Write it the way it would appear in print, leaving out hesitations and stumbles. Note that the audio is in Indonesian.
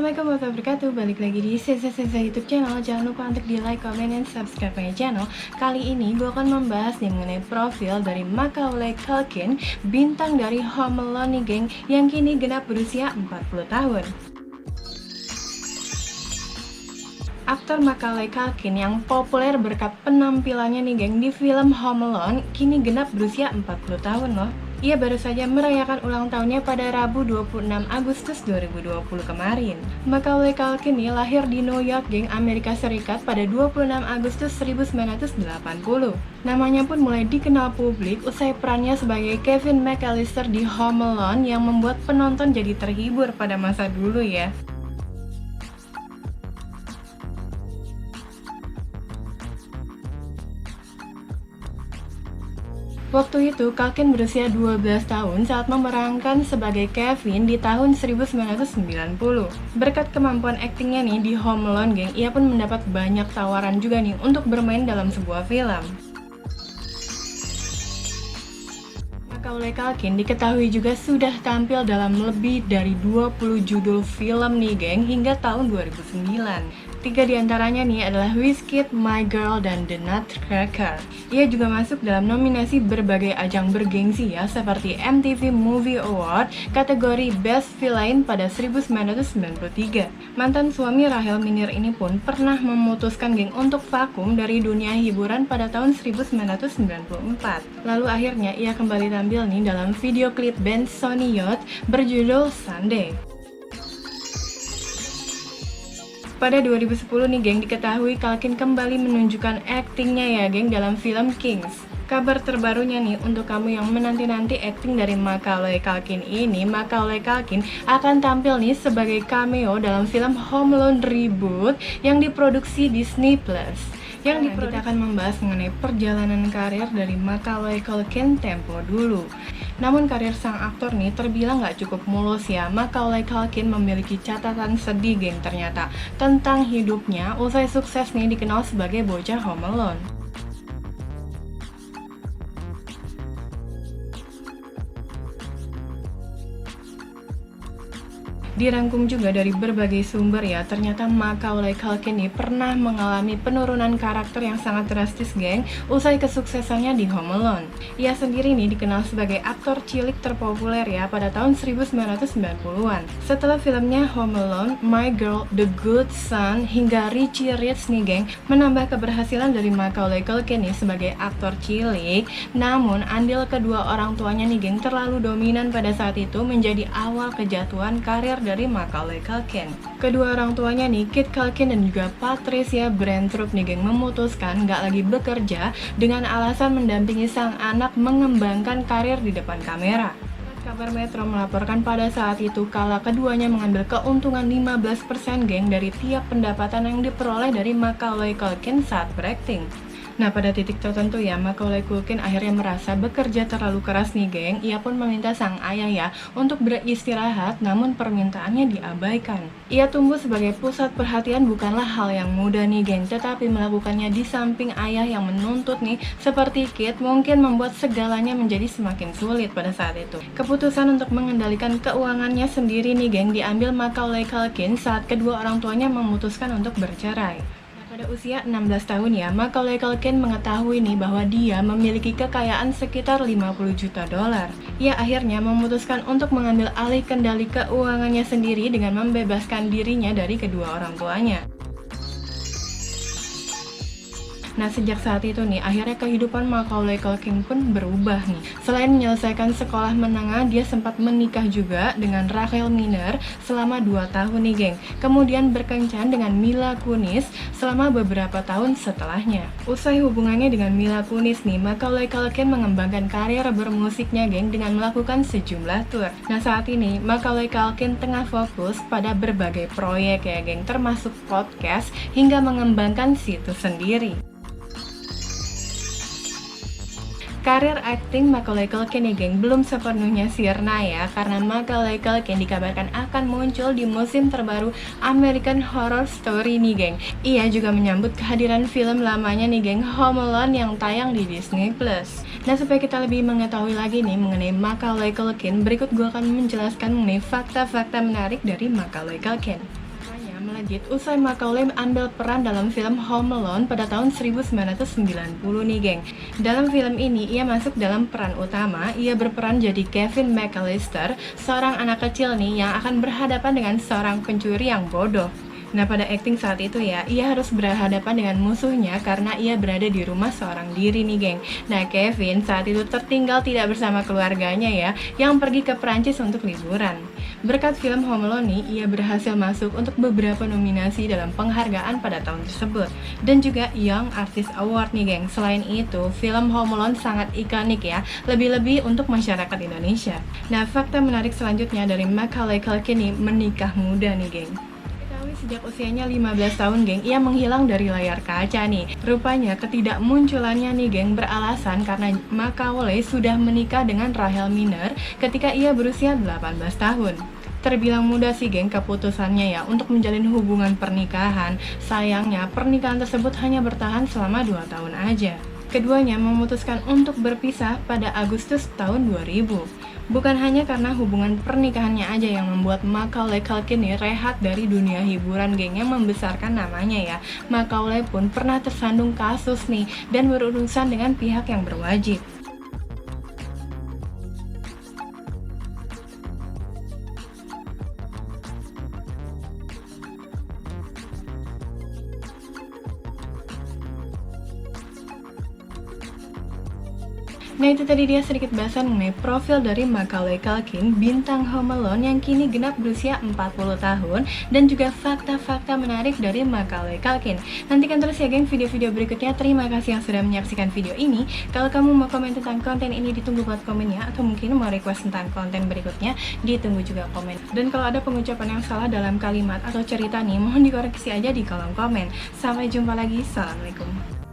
Assalamualaikum warahmatullahi wabarakatuh. Balik lagi di Sensa YouTube channel. Jangan lupa untuk di like, comment, dan subscribe my channel. Kali ini gue akan membahas nih mengenai profil dari Macaulay Culkin, bintang dari Home Alone nih geng, yang kini genap berusia 40 tahun. Aktor Macaulay Culkin yang populer berkat penampilannya nih geng di film Home Alone kini genap berusia 40 tahun loh. Ia baru saja merayakan ulang tahunnya pada Rabu 26 Agustus 2020 kemarin. Macaulay Culkin nih lahir di New York geng, Amerika Serikat pada 26 Agustus 1980. Namanya pun mulai dikenal publik usai perannya sebagai Kevin McAllister di Home Alone yang membuat penonton jadi terhibur pada masa dulu ya. Waktu itu, Culkin berusia 12 tahun saat memerankan sebagai Kevin di tahun 1990. Berkat kemampuan aktingnya nih di Home Alone geng, ia pun mendapat banyak tawaran juga nih untuk bermain dalam sebuah film. Macaulay Culkin diketahui juga sudah tampil dalam lebih dari 20 judul film nih geng hingga tahun 2009. 3 diantaranya nih adalah Whiskey, My Girl, dan The Nutcracker. Ia juga masuk dalam nominasi berbagai ajang bergengsi ya, seperti MTV Movie Award kategori Best Villain pada 1993. Mantan suami Rachel Minir ini pun pernah memutuskan geng untuk vakum dari dunia hiburan pada tahun 1994. Lalu akhirnya ia kembali tampil nih dalam video klip band Sony Youth berjudul Sunday. Pada 2010 nih geng, diketahui Culkin kembali menunjukkan aktingnya ya geng dalam film Kings. Kabar terbarunya nih untuk kamu yang menanti-nanti akting dari Macaulay Culkin ini, Macaulay Culkin akan tampil nih sebagai cameo dalam film Home Alone Reboot yang diproduksi Disney Plus. Kita akan membahas mengenai perjalanan karir dari Macaulay Culkin tempo dulu. Namun karir sang aktor nih terbilang gak cukup mulus ya. Macaulay Culkin memiliki catatan sedih geng ternyata tentang hidupnya usai sukses nih dikenal sebagai bocah Home Alone. Dirangkum juga dari berbagai sumber ya, ternyata Macaulay Culkin ini pernah mengalami penurunan karakter yang sangat drastis geng usai kesuksesannya di Home Alone. Ia sendiri nih dikenal sebagai aktor cilik terpopuler ya pada tahun 1990-an. Setelah filmnya Home Alone, My Girl, The Good Son, hingga Richie Rich nih geng, menambah keberhasilan dari Macaulay Culkin nih sebagai aktor cilik. Namun andil kedua orang tuanya nih geng terlalu dominan pada saat itu menjadi awal kejatuhan karir dari Macaulay Culkin. Kedua orang tuanya nih, Kit Culkin dan juga Patricia Brentrup nih geng, memutuskan gak lagi bekerja dengan alasan mendampingi sang anak mengembangkan karir di depan kamera. Kabar Metro melaporkan pada saat itu kala keduanya mengambil keuntungan 15% geng dari tiap pendapatan yang diperoleh dari Macaulay Culkin saat berakting. Nah, pada titik tertentu ya, Macaulay Culkin akhirnya merasa bekerja terlalu keras nih geng. Ia pun meminta sang ayah ya untuk beristirahat, namun permintaannya diabaikan. Ia tumbuh sebagai pusat perhatian bukanlah hal yang mudah nih geng, tetapi melakukannya di samping ayah yang menuntut nih seperti Kit mungkin membuat segalanya menjadi semakin sulit pada saat itu. Keputusan untuk mengendalikan keuangannya sendiri nih geng diambil Macaulay Culkin saat kedua orang tuanya memutuskan untuk bercerai. Pada usia 16 tahun ya, Macaulay Culkin mengetahui nih bahwa dia memiliki kekayaan sekitar 50 juta dolar. Ia akhirnya memutuskan untuk mengambil alih kendali keuangannya sendiri dengan membebaskan dirinya dari kedua orang tuanya. Nah, sejak saat itu nih, akhirnya kehidupan Macaulay Culkin pun berubah nih. Selain menyelesaikan sekolah menengah, dia sempat menikah juga dengan Rachel Minir selama 2 tahun nih geng. Kemudian berkencan dengan Mila Kunis selama beberapa tahun setelahnya. Usai hubungannya dengan Mila Kunis nih, Macaulay Culkin mengembangkan karir bermusiknya geng dengan melakukan sejumlah tour. Nah, saat ini Macaulay Culkin tengah fokus pada berbagai proyek ya geng, termasuk podcast hingga mengembangkan situs sendiri. Karir akting Macaulay Culkin nih geng belum sepenuhnya sirna ya, karena Macaulay Culkin dikabarkan akan muncul di musim terbaru American Horror Story nih geng. Ia juga menyambut kehadiran film lamanya nih geng, Home Alone yang tayang di Disney Plus. Nah, supaya kita lebih mengetahui lagi nih mengenai Macaulay Culkin, berikut gue akan menjelaskan mengenai fakta-fakta menarik dari Macaulay Culkin. melejit usai Macaulay ambil peran dalam film Home Alone pada tahun 1990 nih geng. Dalam film ini ia masuk dalam peran utama, ia berperan jadi Kevin McAllister, seorang anak kecil nih yang akan berhadapan dengan seorang pencuri yang bodoh. Nah, pada akting saat itu ya, ia harus berhadapan dengan musuhnya karena ia berada di rumah seorang diri nih, geng. Nah, Kevin saat itu tertinggal tidak bersama keluarganya ya, yang pergi ke Prancis untuk liburan. Berkat film Home Alone nih, ia berhasil masuk untuk beberapa nominasi dalam penghargaan pada tahun tersebut. Dan juga Young Artist Award nih, geng. Selain itu, film Home Alone sangat ikonik ya, lebih-lebih untuk masyarakat Indonesia. Nah, fakta menarik selanjutnya dari Macaulay Culkin nih, menikah muda nih, geng. Sejak usianya 15 tahun, geng, ia menghilang dari layar kaca nih. Rupanya ketidakmunculannya nih, geng, beralasan karena Macaulay sudah menikah dengan Rachel Miner ketika ia berusia 18 tahun. Terbilang mudah sih, geng, keputusannya ya untuk menjalin hubungan pernikahan. Sayangnya, pernikahan tersebut hanya bertahan selama 2 tahun aja. Keduanya memutuskan untuk berpisah pada Agustus tahun 2000. Bukan hanya karena hubungan pernikahannya aja yang membuat Macaulay Culkin rehat dari dunia hiburan, geng, yang membesarkan namanya ya. Macaulay pun pernah tersandung kasus nih dan berurusan dengan pihak yang berwajib. Nah, itu tadi dia sedikit bahasan mengenai profil dari Macaulay Culkin, bintang Home Alone yang kini genap berusia 40 tahun, dan juga fakta-fakta menarik dari Macaulay Culkin. Nantikan terus ya, geng, video-video berikutnya. Terima kasih yang sudah menyaksikan video ini. Kalau kamu mau komen tentang konten ini, ditunggu buat komennya, atau mungkin mau request tentang konten berikutnya, ditunggu juga komen. Dan kalau ada pengucapan yang salah dalam kalimat atau cerita nih, mohon dikoreksi aja di kolom komen. Sampai jumpa lagi, assalamualaikum.